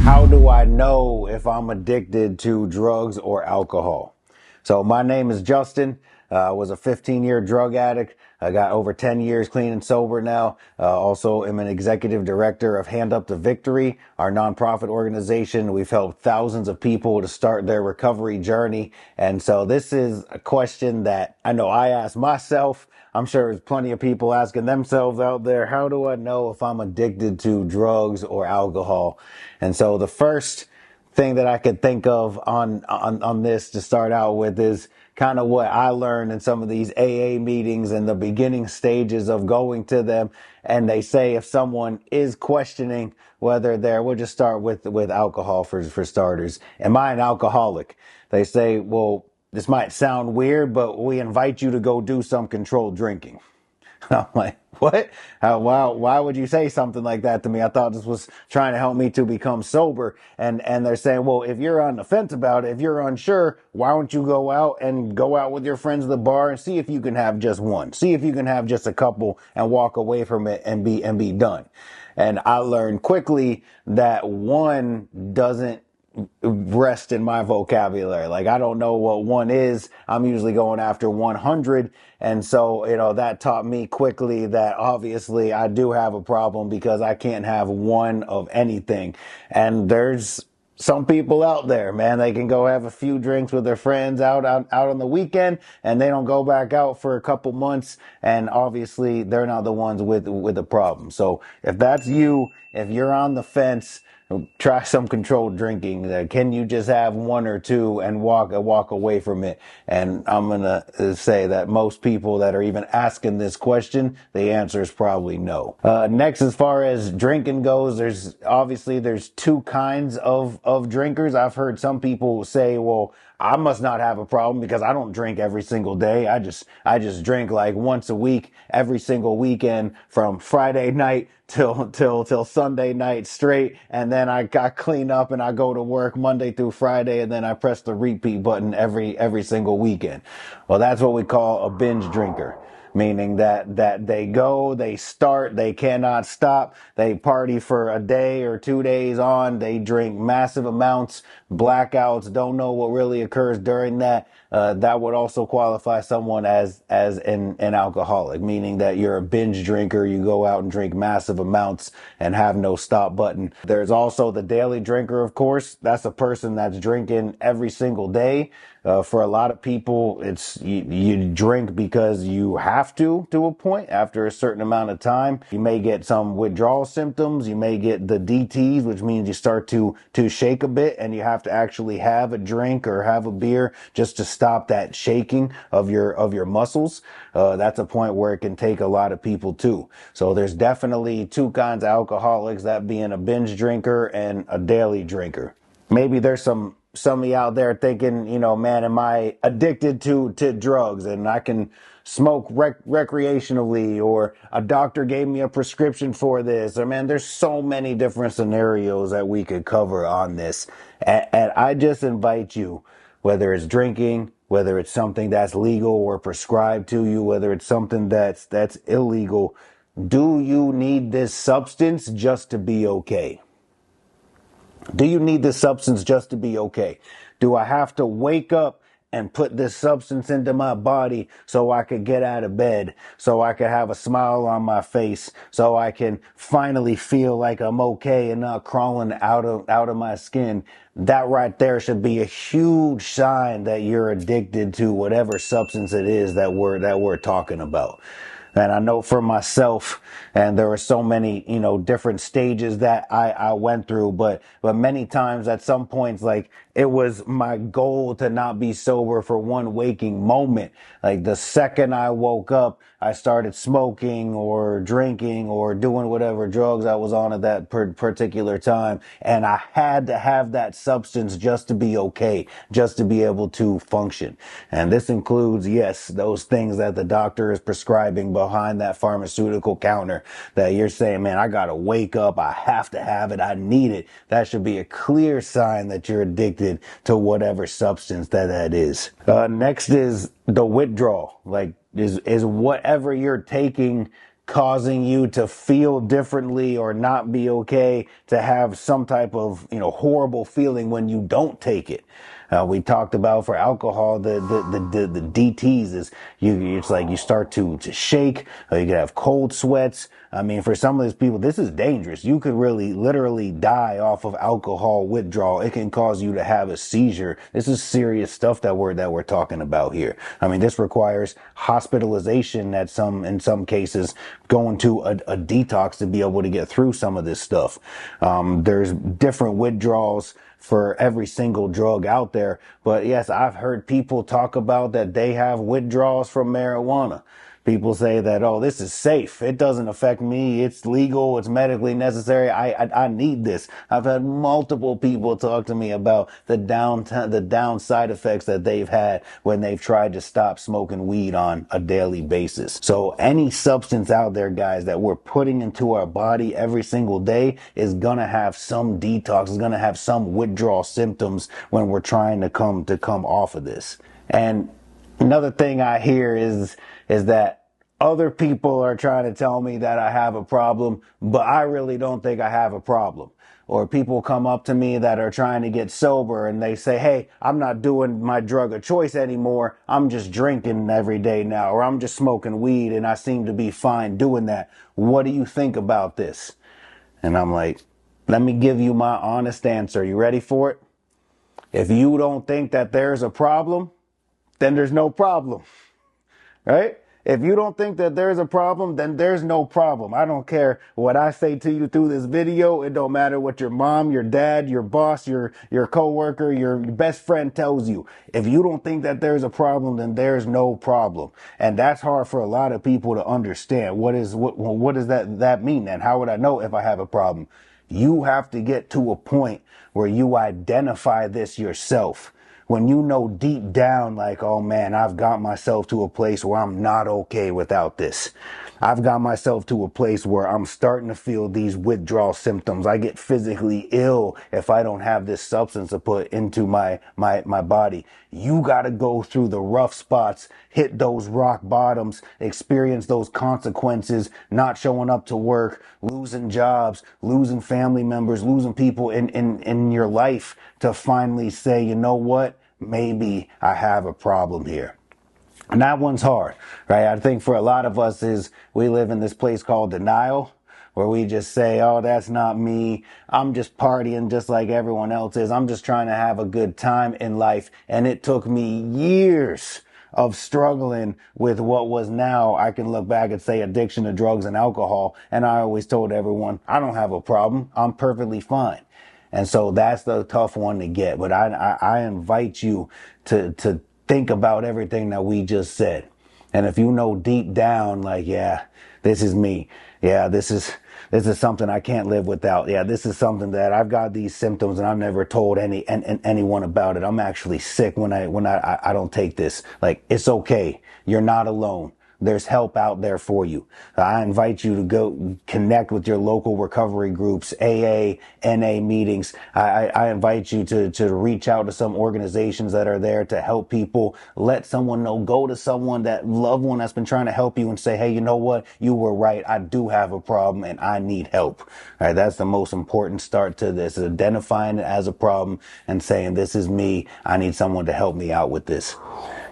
How do I know if I'm addicted to drugs or alcohol? So my name is Justin. I was a 15-year drug addict. I got over 10 years clean and sober now. Also am an executive director of Hand Up to Victory, our nonprofit organization. We've helped thousands of people to start their recovery journey. And so this is a question that I know I ask myself. I'm sure there's plenty of people asking themselves out there, how do I know if I'm addicted to drugs or alcohol? And so the first thing that I could think of on this to start out with is kind of what I learned in some of these AA meetings and the beginning stages of going to them. And they say if someone is questioning whether we'll just start with alcohol for starters. Am I an alcoholic? They say, well, this might sound weird, but we invite you to go do some controlled drinking. I'm like, what? Why would you say something like that to me? I thought this was trying to help me to become sober. And they're saying, well, if you're on the fence about it, if you're unsure, why don't you go out with your friends at the bar and see if you can have just one, see if you can have just a couple and walk away from it and be done. And I learned quickly that one doesn't rest in my vocabulary. Like, I don't know what one is. I'm usually going after 100. And so, that taught me quickly that obviously I do have a problem because I can't have one of anything. And there's some people out there, man, they can go have a few drinks with their friends out on the weekend and they don't go back out for a couple months. And obviously they're not the ones with the problem. So if that's you, if you're on the fence, try some controlled drinking. Can you just have one or two and walk away from it? And I'm going to say that most people that are even asking this question, the answer is probably no. Next, as far as drinking goes, there's two kinds of drinkers. I've heard some people say, well, I must not have a problem because I don't drink every single day. I just drink like once a week, every single weekend from Friday night till Sunday night straight. And then I clean up and I go to work Monday through Friday. And then I press the repeat button every single weekend. Well, that's what we call a binge drinker. Meaning that they start, they cannot stop, they party for a day or 2 days on, they drink massive amounts, blackouts, don't know what really occurs during that. That would also qualify someone as an alcoholic, meaning that you're a binge drinker, you go out and drink massive amounts and have no stop button. There's also the daily drinker, of course. That's a person that's drinking every single day. For a lot of people, it's you drink because you have to a point after a certain amount of time. You may get some withdrawal symptoms. You may get the DTs, which means you start to shake a bit and you have to actually have a drink or have a beer just to stop that shaking of your muscles. That's a point where it can take a lot of people too. So there's definitely two kinds of alcoholics, that being a binge drinker and a daily drinker. Maybe there's some of you out there thinking, man, am I addicted to drugs and I can smoke recreationally, or a doctor gave me a prescription for this, or man, there's so many different scenarios that we could cover on this. And I just invite you, whether it's drinking, whether it's something that's legal or prescribed to you, whether it's something that's illegal, do you need this substance just to be okay? Do you need this substance just to be okay? Do I have to wake up and put this substance into my body so I could get out of bed, so I could have a smile on my face, so I can finally feel like I'm okay and not crawling out of my skin? That right there should be a huge sign that you're addicted to whatever substance it is that we're talking about. And I know for myself, and there were so many, different stages that I went through, but many times at some points, like, it was my goal to not be sober for one waking moment. Like, the second I woke up, I started smoking or drinking or doing whatever drugs I was on at that particular time. And I had to have that substance just to be okay, just to be able to function. And this includes, yes, those things that the doctor is prescribing behind that pharmaceutical counter that you're saying, man, I gotta wake up, I have to have it, I need it. That should be a clear sign that you're addicted to whatever substance that is. Next is the withdrawal. Like, is whatever you're taking causing you to feel differently or not be okay, to have some type of, horrible feeling when you don't take it. We talked about for alcohol, the DTs is it's like you start to shake, you can have cold sweats. I mean, for some of these people, this is dangerous. You could really literally die off of alcohol withdrawal. It can cause you to have a seizure. This is serious stuff that we're talking about here. I mean, this requires hospitalization in some cases, going to a detox to be able to get through some of this stuff. There's different withdrawals for every single drug out there. But yes, I've heard people talk about that they have withdrawals from marijuana. People say that, oh, this is safe. It doesn't affect me. It's legal. It's medically necessary. I need this. I've had multiple people talk to me about the down side effects that they've had when they've tried to stop smoking weed on a daily basis. So any substance out there, guys, that we're putting into our body every single day is going to have some detox, is going to have some withdrawal symptoms when we're trying to come off of this. And another thing I hear is that other people are trying to tell me that I have a problem, but I really don't think I have a problem. Or people come up to me that are trying to get sober and they say, hey, I'm not doing my drug of choice anymore. I'm just drinking every day now, or I'm just smoking weed and I seem to be fine doing that. What do you think about this? And I'm like, let me give you my honest answer. You ready for it? If you don't think that there's a problem, then there's no problem. Right? If you don't think that there's a problem, then there's no problem. I don't care what I say to you through this video. It don't matter what your mom, your dad, your boss, your coworker, your best friend tells you. If you don't think that there's a problem, then there's no problem. And that's hard for a lot of people to understand. What does that mean then? How would I know if I have a problem? You have to get to a point where you identify this yourself. When you know deep down, like, oh man, I've got myself to a place where I'm not okay without this. I've got myself to a place where I'm starting to feel these withdrawal symptoms. I get physically ill if I don't have this substance to put into my body. You got to go through the rough spots, hit those rock bottoms, experience those consequences, not showing up to work, losing jobs, losing family members, losing people in your life to finally say, you know what? Maybe I have a problem here. And that one's hard, right? I think for a lot of us is we live in this place called denial, where we just say, oh, that's not me. I'm just partying just like everyone else is. I'm just trying to have a good time in life. And it took me years of struggling with what was now, I can look back and say, addiction to drugs and alcohol. And I always told everyone, I don't have a problem. I'm perfectly fine. And so that's the tough one to get. But I invite you to think about everything that we just said. And if you know deep down, like, yeah, this is me. Yeah, this is something I can't live without. Yeah, this is something that I've got these symptoms and I've never told anyone about it. I'm actually sick when I don't take this. Like, it's okay. You're not alone. There's help out there for you. I invite you to go connect with your local recovery groups, AA, NA meetings. I invite you to reach out to some organizations that are there to help people. Let someone know, go to someone, that loved one that's been trying to help you, and say, hey, you know what? You were right. I do have a problem and I need help. All right, that's the most important start to this, is identifying it as a problem and saying, this is me. I need someone to help me out with this.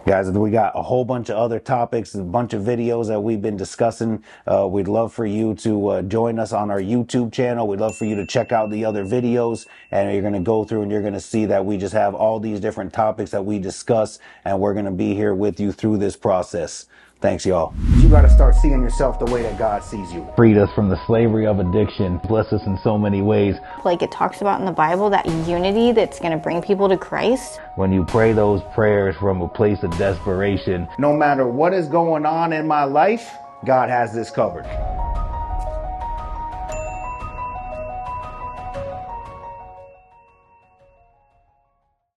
Guys, we got a whole bunch of other topics, a bunch of videos that we've been discussing. We'd love for you to join us on our YouTube channel. We'd love for you to check out the other videos, and you're going to go through and you're going to see that we just have all these different topics that we discuss, and we're going to be here with you through this process. Thanks, y'all. You got to start seeing yourself the way that God sees you. Freed us from the slavery of addiction. Bless us in so many ways. Like it talks about in the Bible, that unity that's going to bring people to Christ. When you pray those prayers from a place of desperation, no matter what is going on in my life, God has this covered.